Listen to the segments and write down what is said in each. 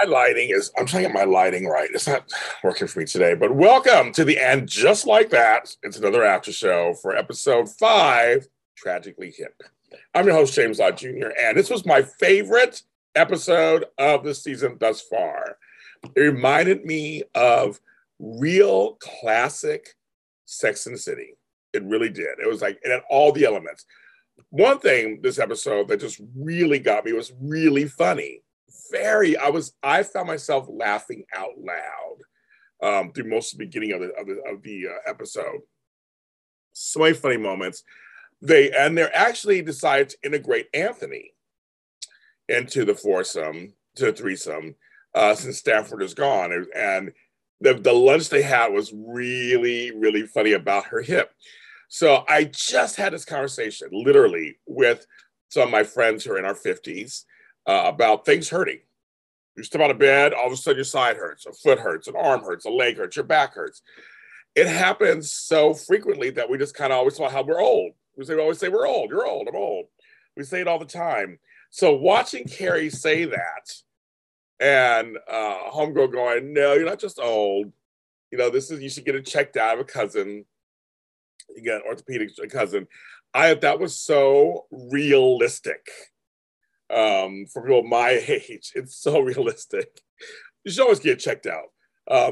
My lighting is, I'm trying to get my lighting right. It's not working for me today, but welcome to the end. Just like that, it's another after show for episode 5, Tragically Hip. I'm your host, James Lott Jr., and this was my favorite episode of the season thus far. It reminded me of real classic Sex and the City. It really did. It was like, it had all the elements. One thing this episode that just really got me was really funny. I found myself laughing out loud through most of the beginning of the episode. So many funny moments. They actually decided to integrate Anthony into the foursome, to the threesome, since Stafford is gone. And the lunch they had was really, really funny about her hip. So I just had this conversation, literally, with some of my friends who are in our 50s about things hurting. You step out of bed, all of a sudden your side hurts, a foot hurts, an arm hurts, a leg hurts, your back hurts. It happens so frequently that we just kind of always thought how we're old. We always say we're old, you're old, I'm old. We say it all the time. So watching Carrie say that and homegirl going, no, you're not just old. You know, you should get it checked out. I have a cousin. You got an orthopedic cousin. That was so realistic. For people my age, it's so realistic. You should always get checked out.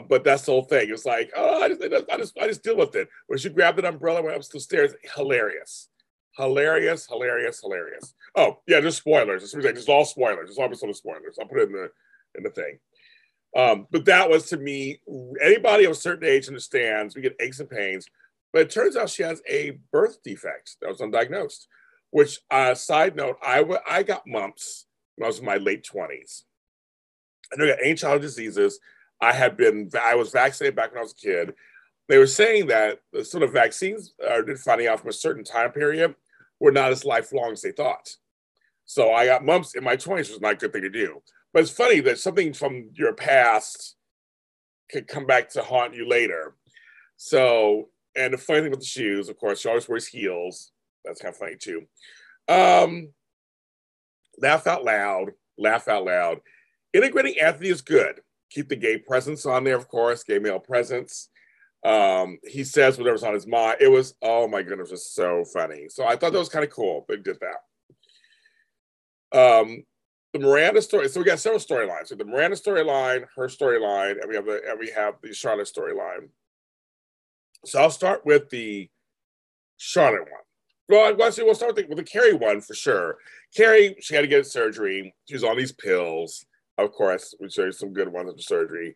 But that's the whole thing. It's like, oh, I just deal with it. When she grabbed an umbrella, went up the stairs, hilarious. Hilarious. Oh, yeah, just spoilers. Just all spoilers. Just all episode of spoilers. I'll put it in the thing. But that was, to me, anybody of a certain age understands we get aches and pains. But it turns out she has a birth defect that was undiagnosed, which, side note, I got mumps when I was in my late 20s. I never got any childhood diseases. I was vaccinated back when I was a kid. They were saying that the sort of vaccines did finding out from a certain time period were not as lifelong as they thought. So I got mumps in my 20s, which was not a good thing to do. But it's funny that something from your past could come back to haunt you later. So, and the funny thing with the shoes, of course, she always wears heels. That's kind of funny too. Laugh out loud. Integrating Anthony is good. Keep the gay presence on there, of course, gay male presence. He says whatever's on his mind. It was, oh my goodness, it was so funny. So I thought that was kind of cool. They did that. The Miranda story. So we got several storylines. So the Miranda storyline, her storyline, and we have the Charlotte storyline. So I'll start with the Charlotte one. Well, we'll start with the Carrie one for sure. Carrie, she had to get surgery. She was on these pills, of course. We showed you some good ones after surgery.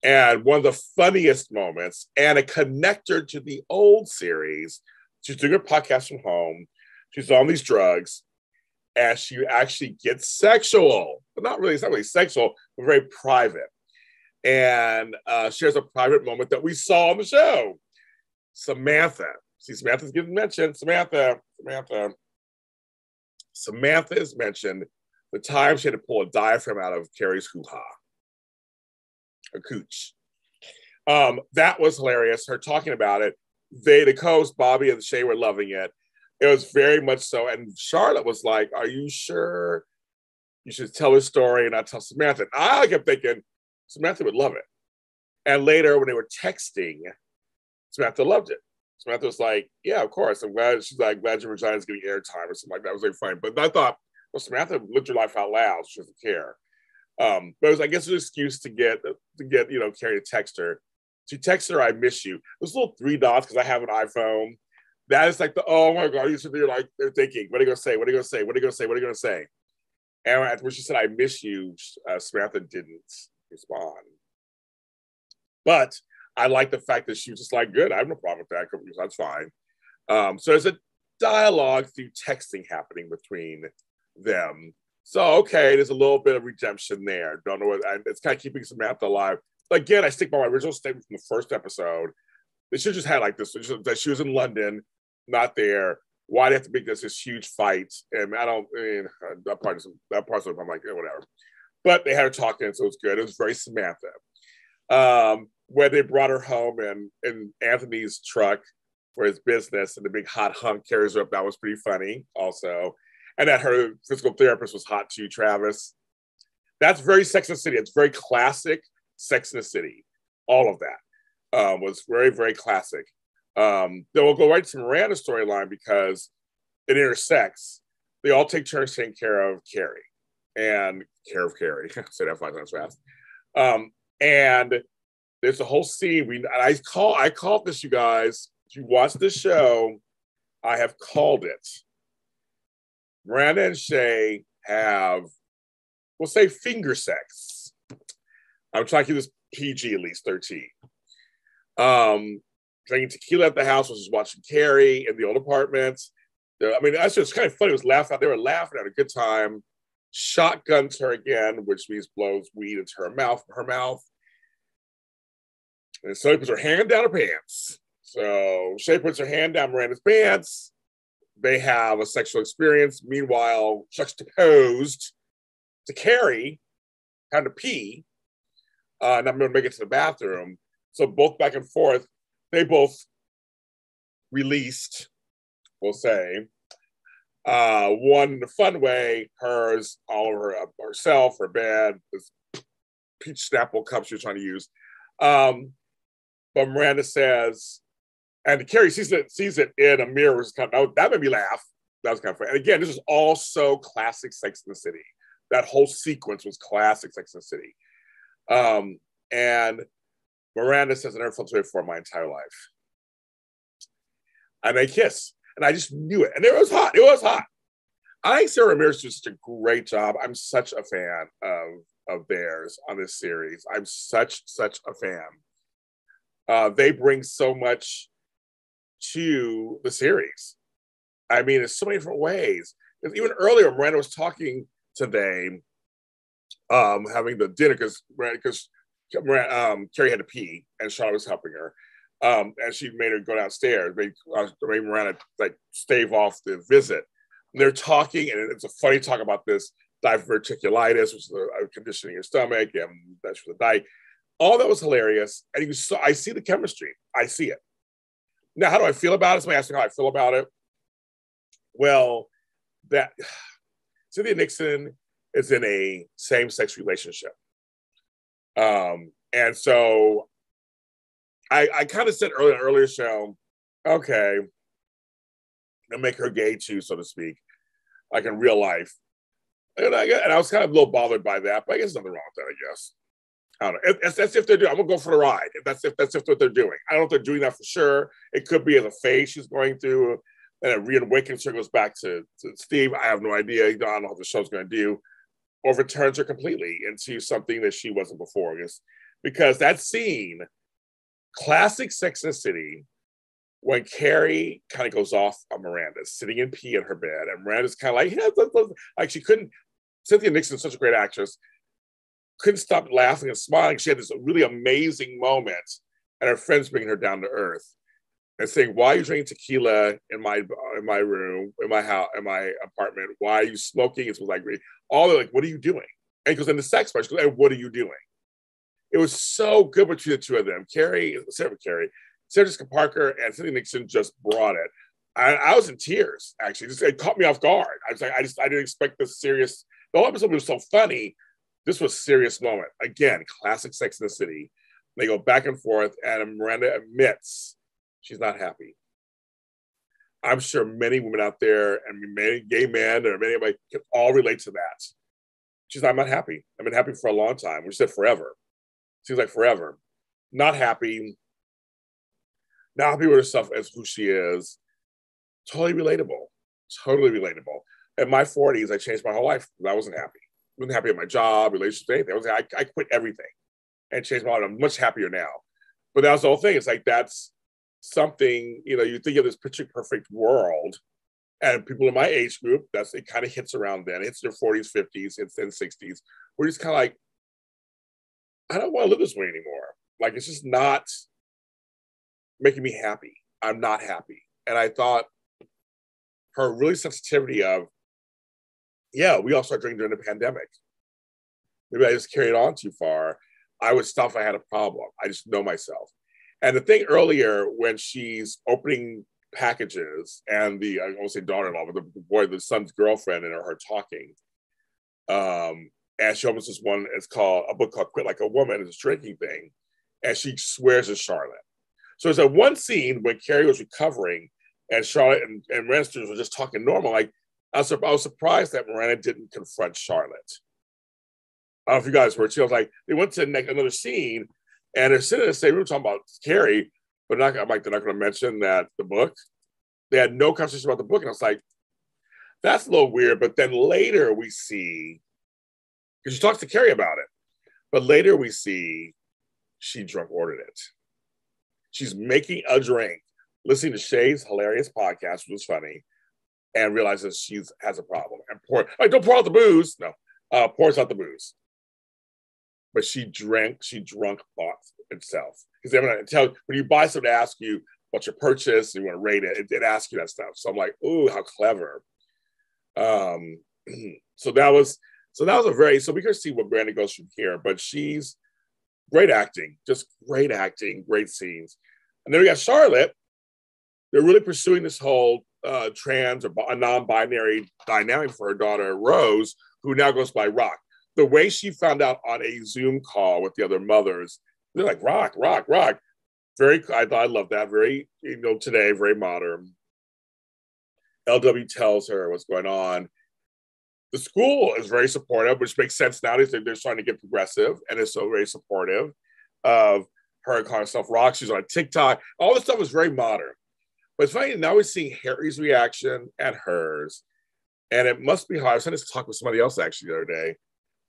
And one of the funniest moments, and a connector to the old series, she's doing her podcast from home. She's on these drugs, and she actually gets sexual. But it's not really sexual, but very private. And shares a private moment that we saw on the show. Samantha. See, Samantha's getting mentioned. Samantha is mentioned the time she had to pull a diaphragm out of Carrie's hoo-ha. A cooch. That was hilarious. Her talking about it. The co-host, Bobby and Shay, were loving it. It was very much so. And Charlotte was like, are you sure you should tell this story and not tell Samantha? And I kept thinking Samantha would love it. And later when they were texting, Samantha loved it. Samantha was like, yeah, of course. I'm glad. She's like, glad your vagina's getting airtime or something like that. It was very funny. But I thought, well, Samantha lived her life out loud. She doesn't care. But it was, I guess, an excuse to get Carrie to text her. She texted her, I miss you. Those little 3 dots, because I have an iPhone. That is like oh my God, they're thinking, what are you going to say? What are you going to say? What are you going to say? What are you going to say? And when she said, I miss you, Samantha didn't respond. But I like the fact that she was just like, good, I have no problem with that. That's fine. So there's a dialogue through texting happening between them. So, okay, there's a little bit of redemption there. Don't know what, it's kind of keeping Samantha alive. Again, I stick by my original statement from the first episode. They should just had like this, that she was in London, not there. Why do they have to make this huge fight? And that part's of it, I'm like, whatever. But they had her talking, so it was good. It was very Samantha. Where they brought her home in Anthony's truck for his business, and the big hot hunk carries her up. That was pretty funny also. And that her physical therapist was hot too, Travis. That's very Sex and the City. It's very classic Sex and the City. All of that was very, very classic. Then we'll go right to Miranda's storyline because it intersects. They all take turns taking care of Carrie and care of Carrie. Say that 5 times fast. And there's a whole scene. I called this, you guys. If you watch this show, I have called it. Miranda and Shay have, we'll say, finger sex. I'm trying to keep this PG, at least 13. Drinking tequila at the house, was just watching Carrie in the old apartments. I mean, that's just kind of funny. It was laughing. They were laughing at a good time. Shotguns her again, which means blows weed into her mouth. And so he puts her hand down her pants. So Shay puts her hand down Miranda's pants. They have a sexual experience. Meanwhile, juxtaposed to Carrie, having to pee, and I'm going to make it to the bathroom. So both back and forth, they both released, we'll say, one in a fun way, hers all over herself, her bed, this peach Snapple cup she was trying to use. But Miranda says, and Carrie sees it in a mirror. That made me laugh. That was kind of funny. And again, this is all so classic Sex and the City. That whole sequence was classic Sex and the City. And Miranda says, I never felt this way before in my entire life. And they kiss. And I just knew it. And it was hot. It was hot. I think Sarah Ramirez did such a great job. I'm such a fan of theirs on this series. I'm such a fan. They bring so much to the series. I mean, in so many different ways. Even earlier, Miranda was talking to them, having the dinner because Carrie had to pee and Charlotte was helping her. And she made her go downstairs. Made Miranda like stave off the visit. And they're talking, and it's a funny talk about this diverticulitis, which is a condition in your stomach, and that's for the diet. All that was hilarious. And I see the chemistry. I see it. Now, how do I feel about it? Somebody asked me how I feel about it. Well, that Cynthia Nixon is in a same-sex relationship. And so I kind of said earlier in an earlier show, okay, I'll make her gay too, so to speak, like in real life. And I was kind of a little bothered by that, but I guess there's nothing wrong with that, I guess. I don't know. That's if they're doing. I'm gonna go for the ride. If that's what they're doing. I don't know if they're doing that for sure. It could be as a phase she's going through, and it reawakens her, goes back to Steve. I have no idea. I don't know what the show's going to do, or returns her completely into something that she wasn't before. Because that scene, classic Sex and the City, when Carrie kind of goes off on Miranda, sitting in pee in her bed, and Miranda's kind of like she couldn't. Cynthia Nixon's such a great actress. Couldn't stop laughing and smiling. She had this really amazing moment, and her friends bringing her down to earth and saying, "Why are you drinking tequila in my room, in my house, in my apartment? Why are you smoking?" It was like all they're like, "What are you doing?" And because in the sex part, she goes, "And what are you doing?" It was so good between the two of them. Sarah Jessica Parker and Cynthia Nixon just brought it. I was in tears, actually. It caught me off guard. I was like, I didn't expect this serious. The whole episode was so funny. This was a serious moment. Again, classic Sex and the City. They go back and forth, and Miranda admits she's not happy. I'm sure many women out there, and many gay men, or many of them can all relate to that. She's like, I'm not happy. I've been happy for a long time. We said forever. Seems like forever. Not happy. Not happy with herself as who she is. Totally relatable. Totally relatable. In my 40s, I changed my whole life. I wasn't happy. I wasn't happy at my job, relationship, anything. I quit everything and changed my life. I'm much happier now. But that was the whole thing. It's like that's something, you think of this picture perfect world, and people in my age group, it kind of hits around then. It's their 40s, 50s, it's in 60s. We're just kind of like, I don't want to live this way anymore. Like, it's just not making me happy. I'm not happy. And I thought her really sensitivity of, yeah, we all started drinking during the pandemic. Maybe I just carried on too far. I would stop if I had a problem. I just know myself. And the thing earlier, when she's opening packages and I won't say daughter-in-law, but the son's girlfriend and her talking, And she opens this one, it's called a book called Quit Like a Woman. It's a drinking thing. And she swears to Charlotte. So there's a one scene when Carrie was recovering and Charlotte and Rensters were just talking normal. Like, I was surprised that Miranda didn't confront Charlotte. I don't know if you guys were. She was like, they went to another scene and they're sitting in the same room talking about Carrie, but they're not going to mention that the book. They had no conversation about the book. And I was like, that's a little weird. But then later we see, because she talks to Carrie about it, but later we see she drunk ordered it. She's making a drink, listening to Shay's hilarious podcast, which was funny, and realizes she has a problem. And don't pour out the booze. No, pours out the booze. But she drunk bought itself. Because they're going to tell, when you buy something to ask you what's your purchase, you want to rate it, it asks you that stuff. So I'm like, ooh, how clever. So we can see what Brandon goes from here, but she's great acting, great scenes. And then we got Charlotte. They're really pursuing this whole trans or non-binary dynamic for her daughter, Rose, who now goes by Rock. The way she found out on a Zoom call with the other mothers, they're like, Rock. I love that. Very, today, very modern. LW tells her what's going on. The school is very supportive, which makes sense now. They're trying to get progressive, and is so very supportive of her calling herself Rock. She's on TikTok. All this stuff is very modern. But it's funny, now we're seeing Harry's reaction and hers. And it must be hard. I was trying to talk with somebody else actually the other day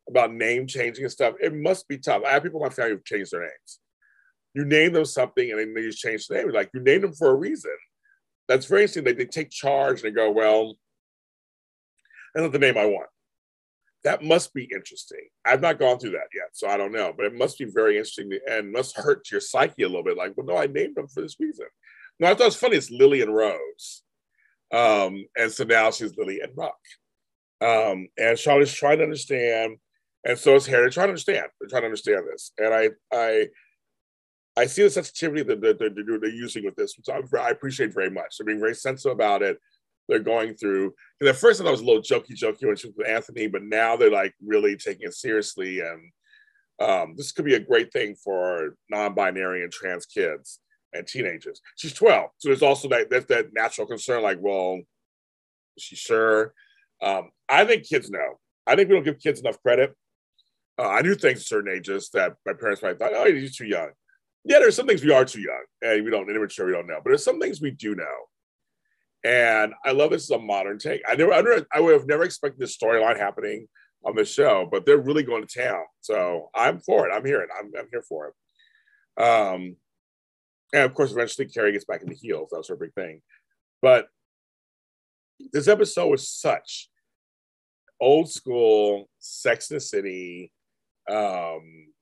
about name changing and stuff. It must be tough. I have people in my family who've changed their names. You name them something and then they just change the name. Like, you named them for a reason. That's very interesting. They take charge and they go, well, that's not the name I want. That must be interesting. I've not gone through that yet, so I don't know. But it must be very interesting and must hurt your psyche a little bit. Like, well, no, I named them for this reason. No, I thought it was funny. It's Lily and Rose. And so now she's Lily and Rock. And Charlotte's trying to understand, and so is Harry. They're trying to understand. They're trying to understand this. And I see the sensitivity that they're using with this, which I appreciate very much. They're being very sensitive about it. They're going through, because at first I thought it was a little jokey when she was with Anthony, but now they're like really taking it seriously. And this could be a great thing for non-binary and trans kids and teenagers. She's 12. So there's also that natural concern, like, well, is she sure? I think kids know. I think we don't give kids enough credit. I do things at certain ages that my parents might thought, oh, he's too young. Yeah, there's some things we are too young, and we don't know. But there's some things we do know. And I love this as a modern take. I would have never expected this storyline happening on the show, but they're really going to town. So I'm for it. I'm here for it. And of course, eventually Carrie gets back into heels. That was her big thing. But this episode was such old school Sex and the City,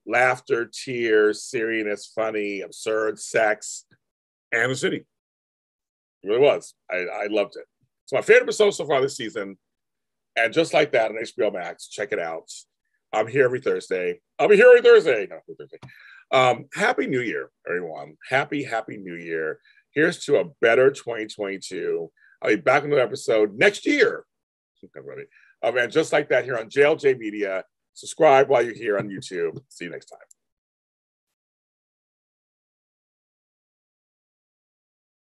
laughter, tears, seriousness, funny, absurd, sex, and the city. It really was. I loved it. It's my favorite episode so far this season. And just like that on HBO Max, check it out. I'm here every Thursday. I'll be here every Thursday. No, every Thursday. Happy New Year, everyone. Happy New Year. Here's to a better 2022. I'll be back on another episode next year. And just like that here on JLJ Media. Subscribe while you're here on YouTube. See you next time.